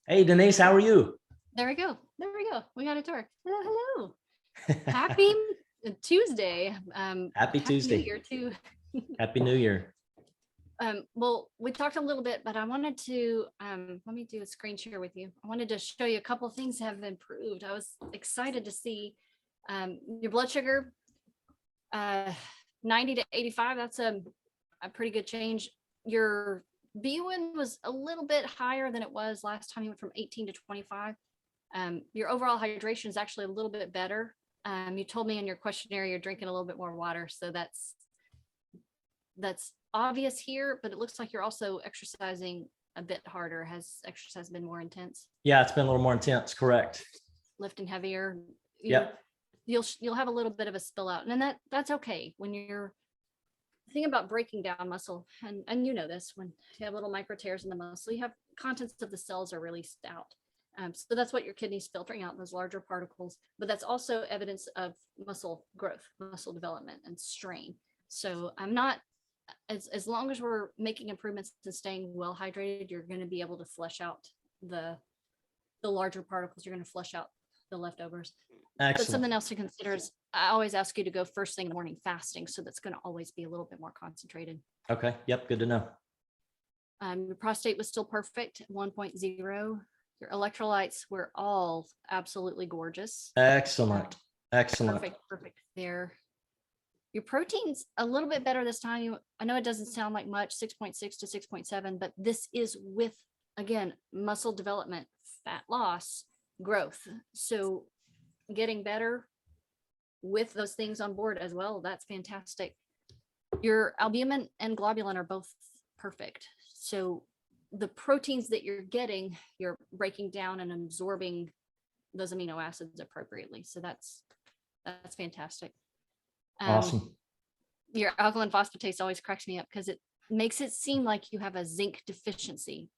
Hey, Denise, how are you? There we go. There we go. We got it to work. Hello. Happy Tuesday. Happy Happy New Tuesday. Year too. Happy New Year. Well, we talked a little bit, but I wanted to let me do a screen share with you. I wanted to show you a couple of things that have improved. I was excited to see your blood sugar 90 to 85. That's a pretty good change. Your B1 was a little bit higher than it was last time. You went from 18 to 25. Your overall hydration is actually a little bit better. You told me in your questionnaire you're drinking a little bit more water, so that's obvious here, but it looks like you're also exercising a bit harder. Has exercise been more intense? Yeah, it's been a little more intense, correct. Lifting heavier? Yep. You'll have a little bit of a spill out, and then that's okay. When you're the thing about breaking down muscle, and you know this, when you have little micro tears in the muscle, you have contents of the cells are released out. So that's what your kidney's filtering out, those larger particles, but that's also evidence of muscle growth, muscle development, and strain. So I'm not, as long as we're making improvements to staying well hydrated, you're going to be able to flush out the larger particles. You're going to flush out the leftovers. But Excellent. something else to consider is I always ask you to go first thing in the morning fasting. So that's going to always be a little bit more concentrated. Okay. Yep. Good to know. Your prostate was still perfect, 1.0. Your electrolytes were all absolutely gorgeous. Excellent. Excellent. Perfect there. Your protein's a little bit better this time. I know it doesn't sound like much, 6.6 to 6.7, but this is with, again, muscle development, fat loss, growth. So getting better with those things on board as well, that's fantastic. Your albumin and globulin are both perfect. So the proteins that you're getting, you're breaking down and absorbing those amino acids appropriately. So that's fantastic. Awesome. Your alkaline phosphatase always cracks me up because it makes it seem like you have a zinc deficiency,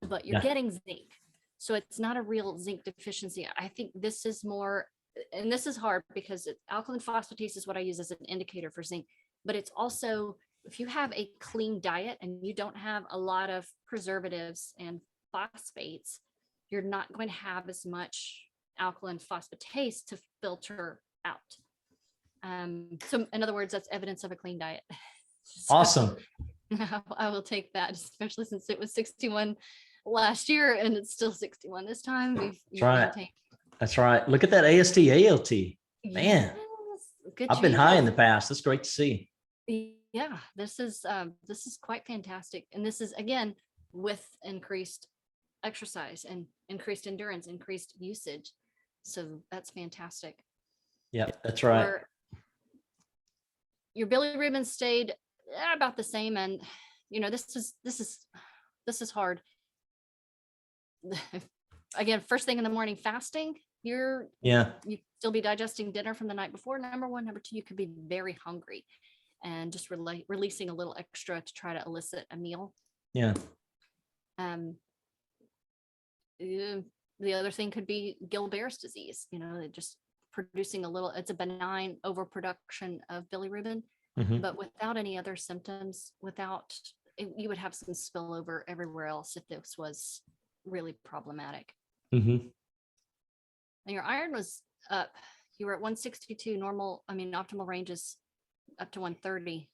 but you're getting zinc. So it's not a real zinc deficiency. I think this is more, and this is hard because alkaline phosphatase is what I use as an indicator for zinc, but it's also, if you have a clean diet and you don't have a lot of preservatives and phosphates, you're not going to have as much alkaline phosphatase to filter out. So in other words, that's evidence of a clean diet. So, awesome. I will take that, especially since it was 61 last year and it's still 61 this time. That's right. That's right. Look at that AST, ALT. Man, yes, I've been high in the past. That's great to see. Yeah, this is quite fantastic. And this is, again, with increased exercise and increased endurance, increased usage. So that's fantastic. Yeah, that's right. Your bilirubin stayed about the same. And, you know, this is hard. Again, first thing in the morning fasting, you still be digesting dinner from the night before. Number one. Number two, you could be very hungry and just releasing a little extra to try to elicit a meal. Yeah. The other thing could be Gilbert's disease, you know, just producing it's a benign overproduction of bilirubin, but without any other symptoms, you would have some spillover everywhere else if this was really problematic. And your iron was up. You were at 162 optimal range is up to 130.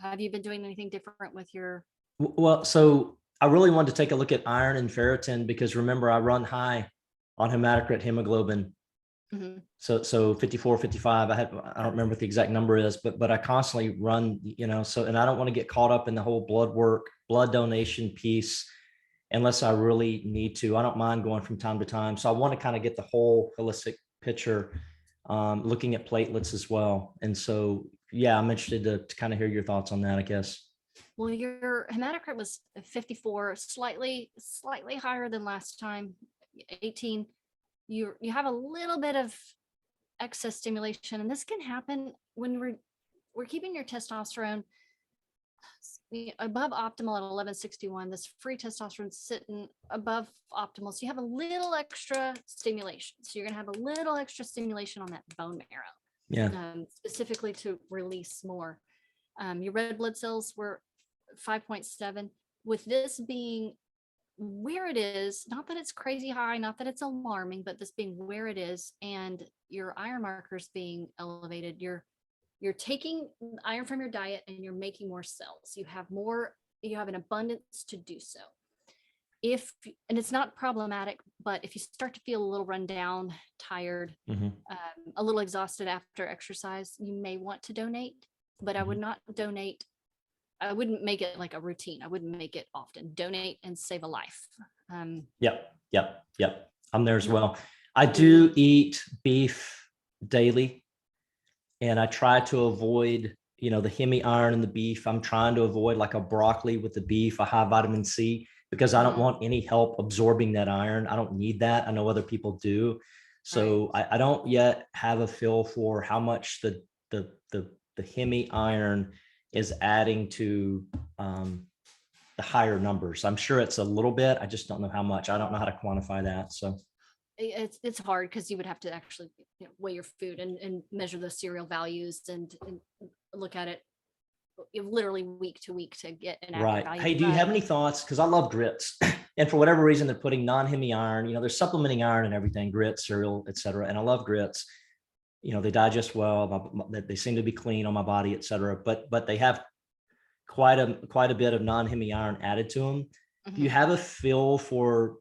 Have you been doing anything different with your? Well, so I really wanted to take a look at iron and ferritin because remember I run high on hematocrit hemoglobin. So 54, 55, I don't remember what the exact number is, but I constantly run, you know, and I don't want to get caught up in the whole blood donation piece unless I really need to. I don't mind going from time to time. So I want to kind of get the whole holistic picture, looking at platelets as well. And so, yeah, I'm interested to kind of hear your thoughts on that, I guess. Well, your hematocrit was 54, slightly higher than last time, 18. You have a little bit of excess stimulation, and this can happen when we're keeping your testosterone above optimal at 1161. This free testosterone sitting above optimal, so you have a little extra stimulation. So you're gonna have a little extra stimulation on that bone marrow, specifically to release more. Your red blood cells were 5.7. With this being where it is, not that it's crazy high, not that it's alarming, but this being where it is and your iron markers being elevated, you're taking iron from your diet and you're making more cells. You have an abundance to do so. And it's not problematic, but if you start to feel a little run down, tired, a little exhausted after exercise, you may want to donate, but I would not donate. I wouldn't make it like a routine. I wouldn't make it often. Donate and save a life. Yep. I'm there as well. I do eat beef daily, and I try to avoid, the hemi iron in the beef. I'm trying to avoid like a broccoli with the beef, a high vitamin C, because I don't want any help absorbing that iron. I don't need that. I know other people do. So I don't yet have a feel for how much the hemi iron is adding to the higher numbers. I'm sure it's a little bit. I just don't know how much. I don't know how to quantify that. So it's hard because you would have to actually weigh your food and measure the cereal values and look at it literally week to week to get an accurate value. Hey, do you have any thoughts? Because I love grits, and for whatever reason, they're putting non-hemi iron. They're supplementing iron and everything, grits, cereal, etc. And I love grits. They digest well. They seem to be clean on my body, etc. But they have quite a bit of non-hemi iron added to them. Do you have a feel for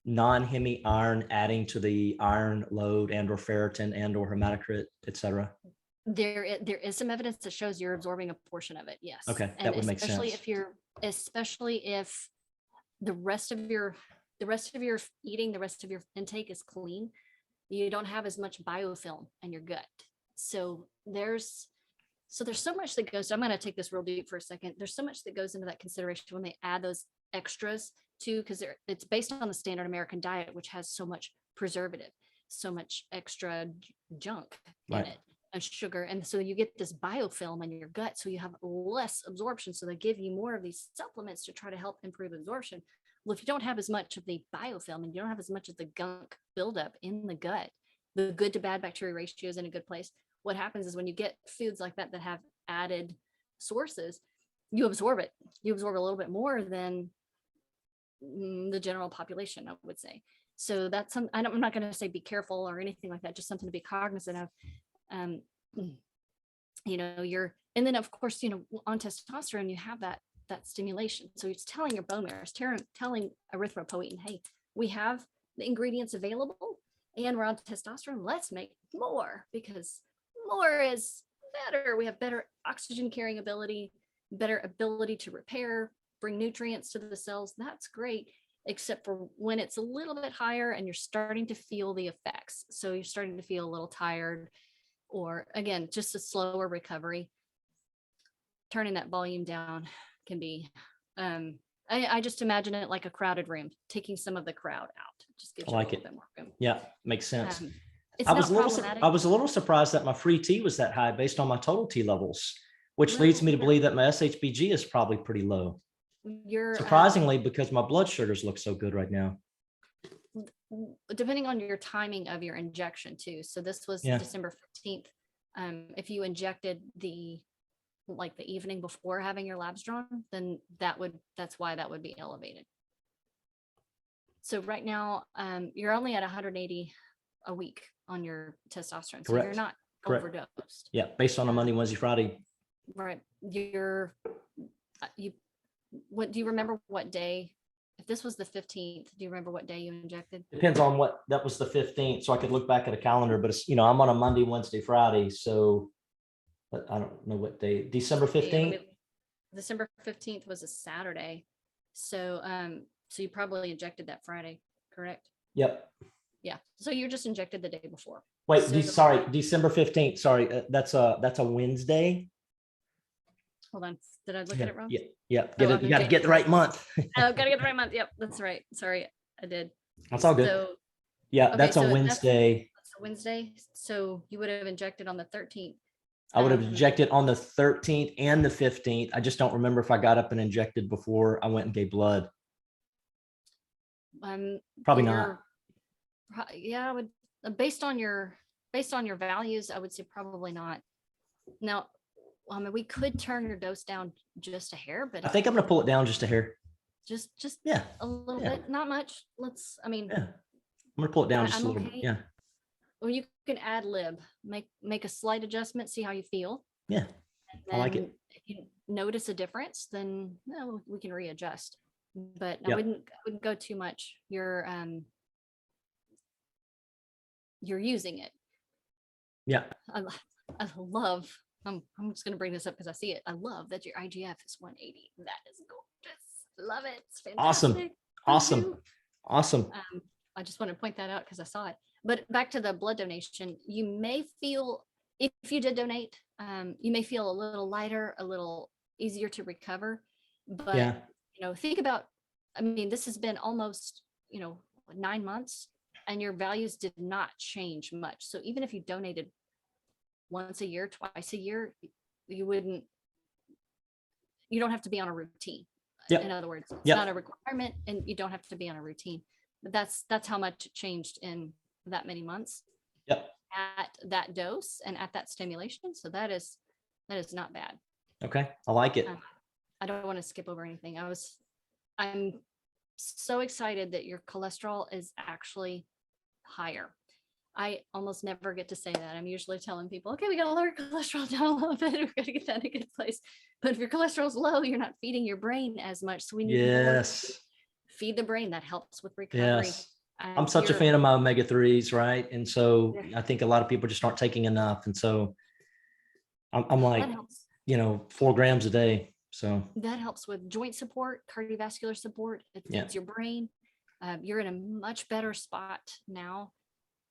non-hemi iron adding to the iron load and or ferritin and or hematocrit, etc.? There is some evidence that shows you're absorbing a portion of it. Yes. Okay, that would make sense. Especially if the rest of your eating, the rest of your intake is clean, you don't have as much biofilm in your gut. So there's so much that goes. I'm going to take this real deep for a second. There's so much that goes into that consideration when they add those extras too, because it's based on the standard American diet, which has so much preservative, so much extra junk in it. And sugar, and so you get this biofilm in your gut, so you have less absorption. So they give you more of these supplements to try to help improve absorption. Well, if you don't have as much of the biofilm and you don't have as much of the gunk buildup in the gut, the good to bad bacteria ratio is in a good place. What happens is when you get foods like that have added sources, you absorb it. You absorb a little bit more than the general population, I would say. So that's I'm not going to say be careful or anything like that, just something to be cognizant of. And then of course, on testosterone, you have that stimulation. So it's telling your bone marrow, it's telling erythropoietin, hey, we have the ingredients available and we're on testosterone. Let's make more because more is better. We have better oxygen carrying ability, better ability to repair, bring nutrients to the cells. That's great, except for when it's a little bit higher and you're starting to feel the effects. So you're starting to feel a little tired, or again, just a slower recovery. Turning that volume down can be, I just imagine it like a crowded room, taking some of the crowd out. It just gives you a little bit more room. Yeah, makes sense. It's not problematic. I was a little surprised that my free T was that high based on my total T levels, which leads me to believe that my SHBG is probably pretty low. Surprisingly, because my blood sugars look so good right now. Depending on your timing of your injection too. So this was December 15th. If you injected the evening before having your labs drawn, then that's why that would be elevated. So right now, you're only at 180 a week on your testosterone. So you're not overdosed. Yeah. Based on a Monday, Wednesday, Friday. Right. What do you remember what day? If this was the 15th, do you remember what day you injected? Depends on that was the 15th. So I could look back at a calendar, but it's, I'm on a Monday, Wednesday, Friday. So but I don't know what day, December 15th. December 15th was a Saturday. So, so you probably injected that Friday, correct? Yep. Yeah. So you just injected the day before. Wait, sorry, December 15th. Sorry. That's a Wednesday. Hold on. Did I look at it wrong? Yeah. You got to get the right month. Got to get the right month. Yep. That's right. Sorry. I did. That's all good. So, yeah. That's a Wednesday. That's a Wednesday. So you would have injected on the 13th. I would have injected on the 13th and the 15th. I just don't remember if I got up and injected before I went and gave blood. Probably not. Yeah, I would, based on your values, I would say probably not. Now, we could turn your dose down just a hair, but I think I'm going to pull it down just a hair. just Yeah. a little Yeah. bit, not much. I mean, Yeah. I'm gonna pull it down just I'm a little bit. okay. Yeah. Or you can ad lib, make a slight adjustment, see how you feel. Yeah. I like it. And if you notice a difference, then we can readjust. But I Yep. wouldn't go too much. You're using it. Yeah. I love. I'm just gonna bring this up because I see it. I love that your IGF is 180. That is gorgeous. Love it. It's fantastic. Awesome. I just want to point that out because I saw it. But back to the blood donation, you may feel, if you did donate, you may feel a little lighter, a little easier to recover. But Yeah. think about, I mean, this has been almost 9 months, and your values did not change much. So even if you donated once a year, twice a year, you don't have to be on a routine. Yep. In other words, it's Yep. not a requirement, and you don't have to be on a routine. But that's how much it changed in that many months. Yep. At that dose and at that stimulation. So that is not bad. Okay. I like it. I don't want to skip over anything. I'm so excited that your cholesterol is actually higher. I almost never get to say that. I'm usually telling people, okay, we got to lower cholesterol down a little bit. We've got to get that in a good place. But if your cholesterol is low, you're not feeding your brain as much. So we need more. Feed the brain. That helps with recovery. Yes. I'm such a fan of my omega-3s, right? And so I think a lot of people just aren't taking enough. And so I'm like, 4 grams a day. So that helps with joint support, cardiovascular support. It feeds your brain. You're in a much better spot now.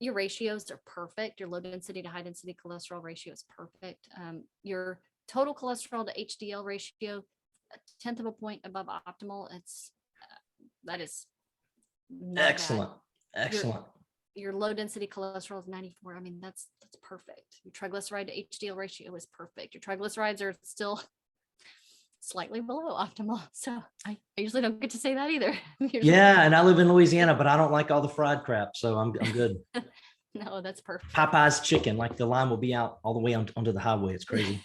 Your ratios are perfect. Your low density to high density cholesterol ratio is perfect. Your total cholesterol to HDL ratio, 1/10 of a point above optimal. That is excellent. Bad. Excellent. Your low density cholesterol is 94. I mean, that's perfect. Your triglyceride to HDL ratio is perfect. Your triglycerides are still slightly below optimal. So I usually don't get to say that either. Yeah. And I live in Louisiana, but I don't like all the fried crap. So I'm good. No, that's perfect. Popeye's chicken, like the line will be out all the way onto the highway. It's crazy.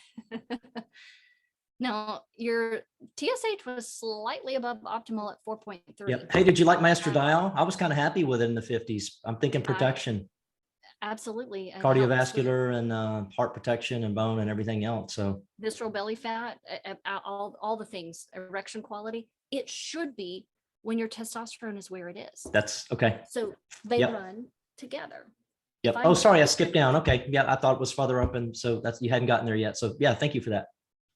Now, your TSH was slightly above optimal at 4.3. Yep. Hey, did you like my estradiol? I was kind of happy with it in the 50s. I'm thinking protection. Absolutely. Cardiovascular and heart protection and bone and everything else. So visceral belly fat, all the things, erection quality. It should be when your testosterone is where it is. That's okay. So they run together. Yep. Oh, sorry, I skipped down. Okay. Yeah, I thought it was further up, and so you hadn't gotten there yet. So yeah, thank you for that.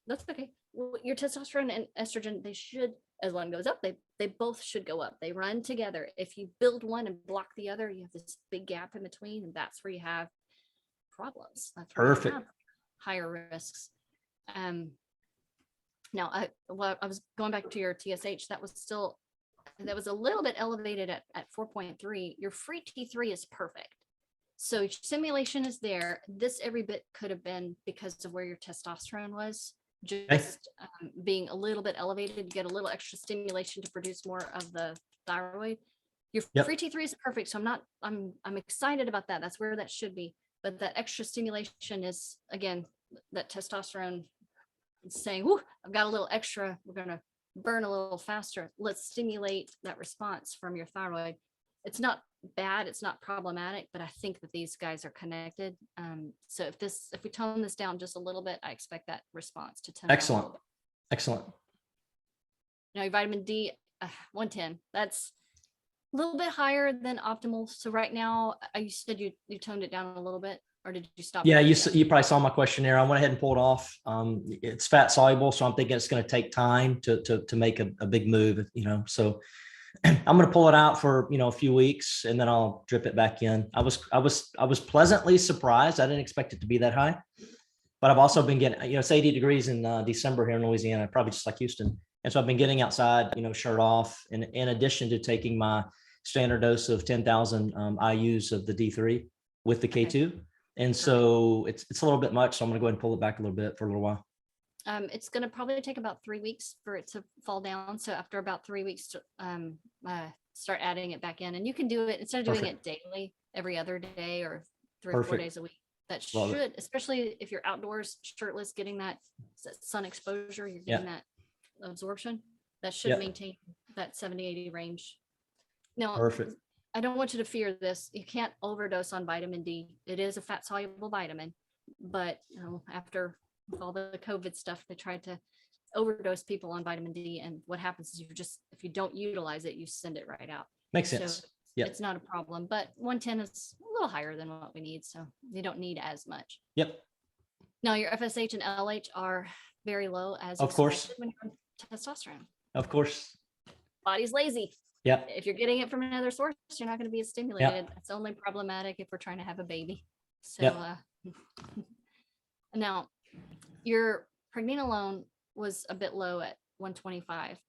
That's okay. Well, your testosterone and estrogen, they should, as one goes up, they both should go up. They run together. If you build one and block the other, you have this big gap in between, and that's where you have problems. That's where perfect. You have higher risks. Now, I was going back to your TSH. That was a little bit elevated at 4.3. Your free T3 is perfect. So your stimulation is there. This every bit could have been because of where your testosterone was. Just being a little bit elevated, you get a little extra stimulation to produce more of the thyroid. Your free T3 is perfect. So I'm excited about that. That's where that should be. But that extra stimulation is, again, that testosterone saying, "Whoo, I've got a little extra. We're going to burn a little faster. Let's stimulate that response from your thyroid." It's not bad. It's not problematic, but I think that these guys are connected. So if we tone this down just a little bit, I expect that response to tone. Excellent. Now your vitamin D, 110. That's a little bit higher than optimal. So right now, you said you toned it down a little bit, or did you stop? Yeah, you probably saw my questionnaire. I went ahead and pulled it off. It's fat soluble, so I'm thinking it's going to take time to make a big move. So I'm going to pull it out for a few weeks, and then I'll drip it back in. I was pleasantly surprised. I didn't expect it to be that high, but I've also been getting it's 80 degrees in December here in Louisiana, probably just like Houston, and so I've been getting outside, shirt off, and in addition to taking my standard dose of 10,000 IUs of the D3 with the K2, and so it's a little bit much. So I'm going to go ahead and pull it back a little bit for a little while. It's going to probably take about 3 weeks for it to fall down. So after about 3 weeks, start adding it back in, and you can do it instead of doing it daily, every other day or 3 or 4 days a week. That should, especially if you're outdoors, shirtless, getting that sun exposure, you're getting that absorption. That should maintain that 70-80 range. Now, Perfect. I don't want you to fear this. You can't overdose on vitamin D. It is a fat soluble vitamin, but after all the COVID stuff, they tried to overdose people on vitamin D. And what happens is if you don't utilize it, you send it right out. Makes sense. So Yep. it's not a problem, but 110 is a little higher than what we need. So you don't need as much. Yep. Now your FSH and LH are very low, as Of course. expected when you're on testosterone. Of course. Body's lazy. Yep. If you're getting it from another source, you're not going to be as stimulated. It's only problematic if we're trying to have a baby. So now your pregnenolone was a bit low at 125.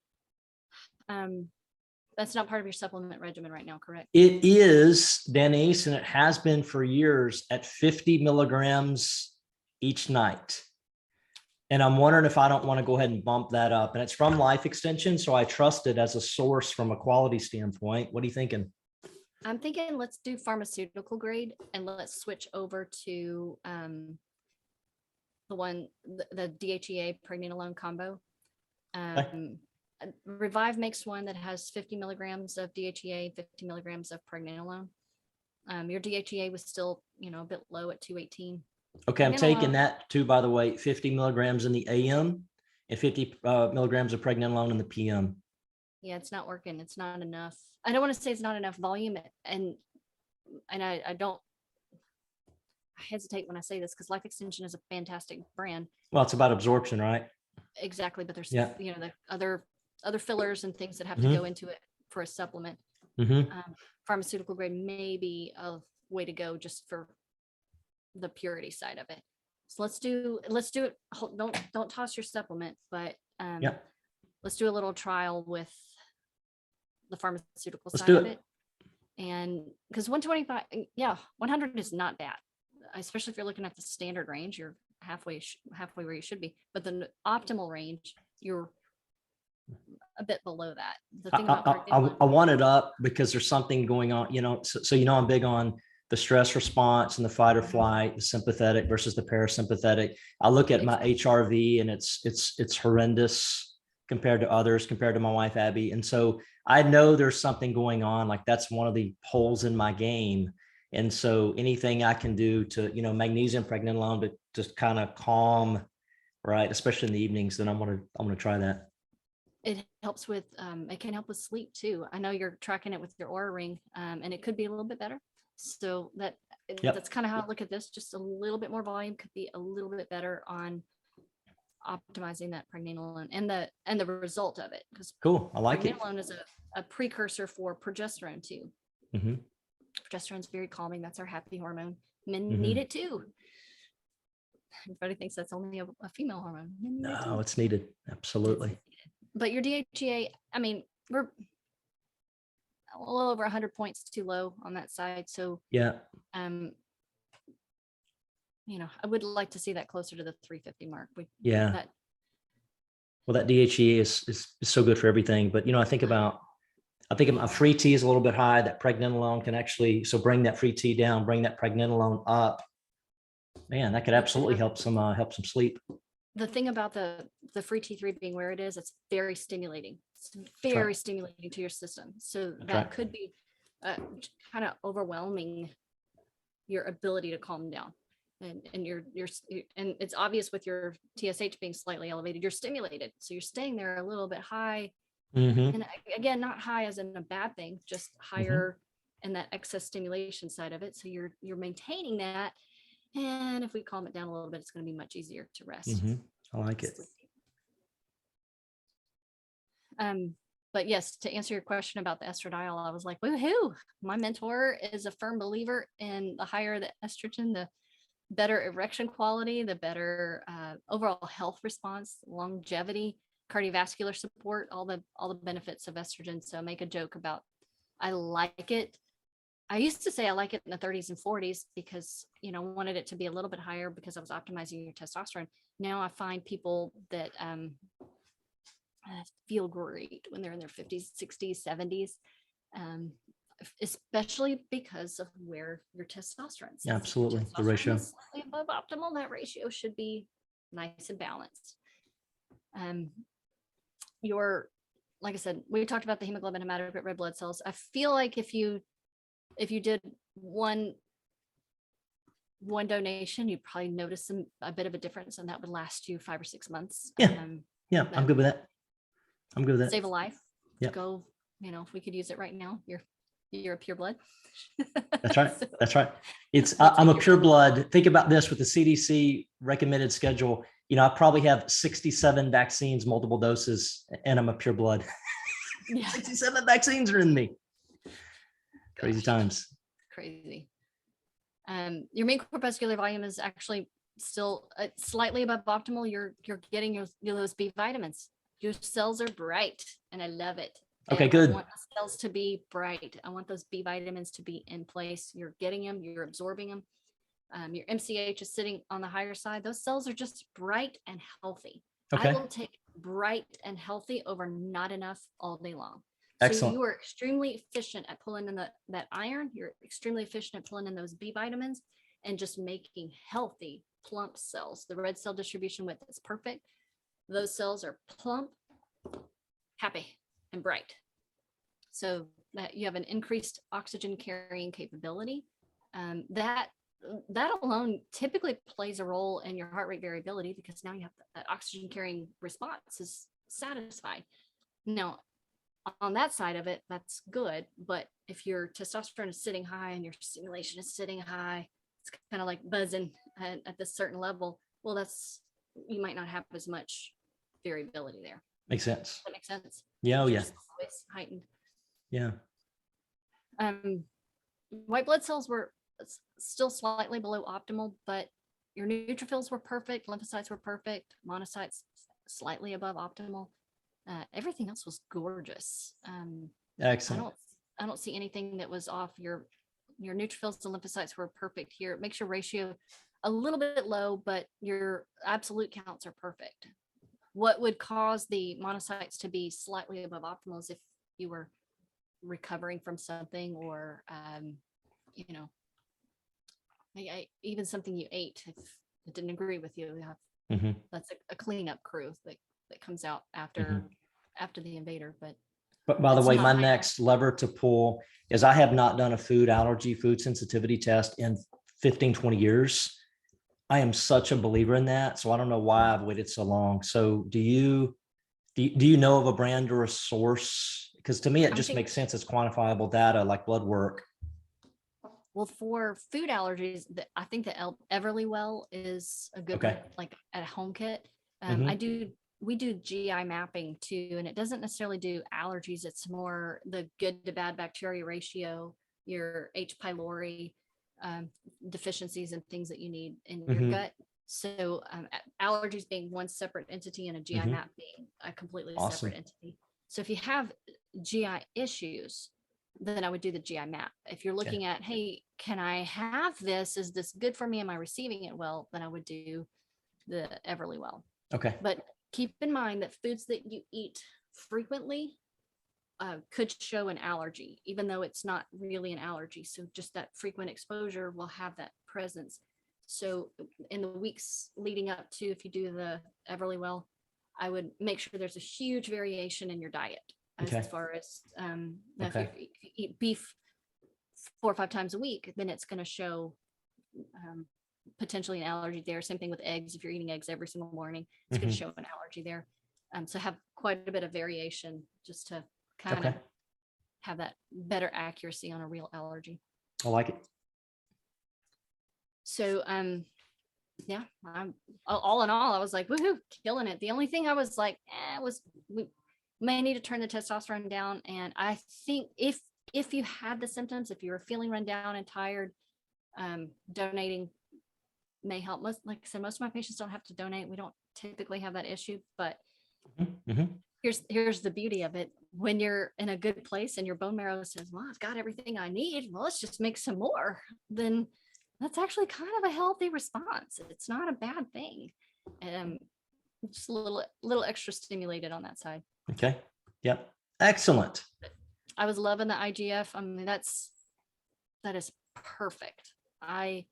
That's not part of your supplement regimen right now, correct? It is, Danese, and it has been for years at 50 milligrams each night. And I'm wondering if I don't want to go ahead and bump that up. And it's from Life Extension, so I trust it as a source from a quality standpoint. What are you thinking? I'm thinking let's do pharmaceutical grade and let's switch over to the DHEA pregnenolone combo. Revive makes one that has 50 milligrams of DHEA, 50 milligrams of pregnenolone. Your DHEA was still, a bit low at 218. Okay, I'm taking that too, by the way, 50 milligrams in the AM and 50 milligrams of pregnenolone in the PM. Yeah, it's not working. It's not enough. I don't want to say it's not enough volume, and I hesitate when I say this because Life Extension is a fantastic brand. Well, it's about absorption, right? Exactly, but there's the other fillers and things that have to go into it for a supplement. Pharmaceutical grade may be a way to go just for the purity side of it. So let's do it. Don't toss your supplement, but let's do a little trial with the pharmaceutical side of it. And because 125, 100 is not bad, especially if you're looking at the standard range. You're halfway where you should be, but the optimal range, you're a bit below that. The thing about I want it up because there's something going on, so I'm big on the stress response and the fight or flight, the sympathetic versus the parasympathetic. I look at my HRV and it's horrendous compared to others, compared to my wife, Abby. And so I know there's something going on, like that's one of the holes in my game. And so anything I can do to, magnesium pregnenolone to just kind of calm, right, especially in the evenings, then I'm going to try that. It helps with, it can help with sleep too. I know you're tracking it with your Oura Ring, and it could be a little bit better. So that's kind of how I look at this. Just a little bit more volume could be a little bit better on optimizing that pregnenolone and the result of it. Because cool, I like it. Pregnenolone is a precursor for progesterone too. Progesterone is very calming. That's our happy hormone. Men need it too. Everybody thinks that's only a female hormone. No, it's needed. Absolutely. But your DHEA, we're a little over 100 points too low on that side. So I would like to see that closer to the 350 mark. Well, that DHEA is so good for everything. But I think my free T is a little bit high. That pregnenolone can actually bring that free T down, bring that pregnenolone up. Man, that could absolutely help some sleep. The thing about the free T3 being where it is, it's very stimulating. It's very stimulating to your system. So that could be kind of overwhelming your ability to calm down. And it's obvious with your TSH being slightly elevated, you're stimulated. So you're staying there a little bit high. And again, not high as in a bad thing, just higher in that excess stimulation side of it. So you're maintaining that. And if we calm it down a little bit, it's going to be much easier to rest. I like it. But yes, to answer your question about the estradiol, I was like, woohoo! My mentor is a firm believer in the higher the estrogen, the better erection quality, the better overall health response, longevity, cardiovascular support, all the benefits of estrogen. So make a joke about, I like it. I used to say I like it in the 30s and 40s because, wanted it to be a little bit higher because I was optimizing your testosterone. Now I find people that feel great when they're in their 50s, 60s, 70s, especially because of where your testosterone is. Absolutely. The ratio is slightly above optimal. That ratio should be nice and balanced. Your like I said, we talked about the hemoglobin, hematocrit, red blood cells. I feel like if you did one donation, you'd probably notice a bit of a difference, and that would last you 5 or 6 months. Yeah. Yeah. I'm good with that. I'm good with that. Save a life. Yeah. Go, if we could use it right now, you're a pure blood. That's right. So, that's right. I'm a pure blood. Think about this with the CDC recommended schedule. I probably have 67 vaccines, multiple doses, and I'm a pure blood. yeah. 67 vaccines are in me. Crazy times. Crazy. Your main corpuscular volume is actually still slightly above optimal. You're getting those B vitamins. Your cells are bright, and I love it. Okay, and good. I want the cells to be bright. I want those B vitamins to be in place. You're getting them. You're absorbing them. Your MCH is sitting on the higher side. Those cells are just bright and healthy. Okay. I will take bright and healthy over not enough all day long. Excellent. So you are extremely efficient at pulling in that iron. You're extremely efficient at pulling in those B vitamins and just making healthy, plump cells. The red cell distribution width is perfect. Those cells are plump, happy, and bright. So that you have an increased oxygen carrying capability. That alone typically plays a role in your heart rate variability, because now you have that oxygen carrying response is satisfied. Now, on that side of it, that's good. But if your testosterone is sitting high and your stimulation is sitting high, it's kind of like buzzing at this certain level. Well, you might not have as much variability there. Makes sense. That makes sense. Yeah. Oh, yeah. Always heightened. Yeah. White blood cells were still slightly below optimal, but your neutrophils were perfect. Lymphocytes were perfect. Monocytes slightly above optimal. Everything else was gorgeous. Excellent. I don't see anything that was off. Your neutrophils and lymphocytes were perfect here. It makes your ratio a little bit low, but your absolute counts are perfect. What would cause the monocytes to be slightly above optimal is if you were recovering from something, or even something you ate. If it didn't agree with you, that's a cleanup crew that comes out after the invader. But by the way, my next lever to pull is I have not done a food sensitivity test in 15, 20 years. I am such a believer in that. So I don't know why I've waited so long. So do you know of a brand or a source? Because to me, it just makes sense. It's quantifiable data like blood work. Well, for food allergies, I think that Everlywell is a good one, like at a home kit. We do GI mapping too, and it doesn't necessarily do allergies. It's more the good to bad bacteria ratio, your H. pylori deficiencies and things that you need in your gut. So allergies being one separate entity and a GI map being a completely separate entity. So if you have GI issues, then I would do the GI map. If you're looking at, hey, can I have this? Is this good for me? Am I receiving it well? Then I would do the Everlywell. Okay. But keep in mind that foods that you eat frequently could show an allergy, even though it's not really an allergy. So just that frequent exposure will have that presence. So in the weeks leading up to, if you do the Everlywell, I would make sure there's a huge variation in your diet. As far as if you eat beef 4 or 5 times a week, then it's going to show potentially an allergy there. Same thing with eggs. If you're eating eggs every single morning, it's going to show an allergy there. So have quite a bit of variation just to kind of have that better accuracy on a real allergy. I like it. So yeah, I'm all in all, I was like, woohoo, killing it. The only thing I was like, was we may need to turn the testosterone down. And I think if you had the symptoms, if you were feeling run down and tired, donating may help. Like I said, most of my patients don't have to donate. We don't typically have that issue, but here's the beauty of it. When you're in a good place and your bone marrow says, well, I've got everything I need, well, let's just make some more, then that's actually kind of a healthy response. It's not a bad thing. Just a little extra stimulated on that side. Okay. Yep. Excellent. I was loving the IGF. I mean, that is perfect. I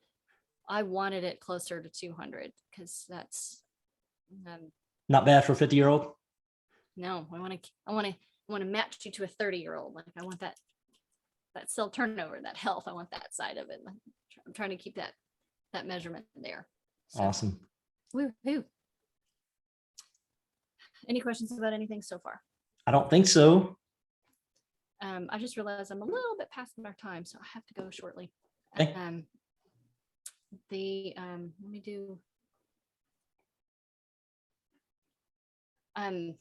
wanted it closer to 200 because that's not bad for a 50-year-old. No, I want to want to match you to a 30-year-old. Like I want that cell turnover, that health. I want that side of it. I'm trying to keep that measurement there. So, Awesome. woo-hoo. Any questions about anything so far? I don't think so. I just realized I'm a little bit past our time, so I have to go shortly. Okay. Let me do.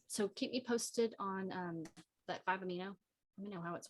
So keep me posted on that 5 amino. Let me know how it's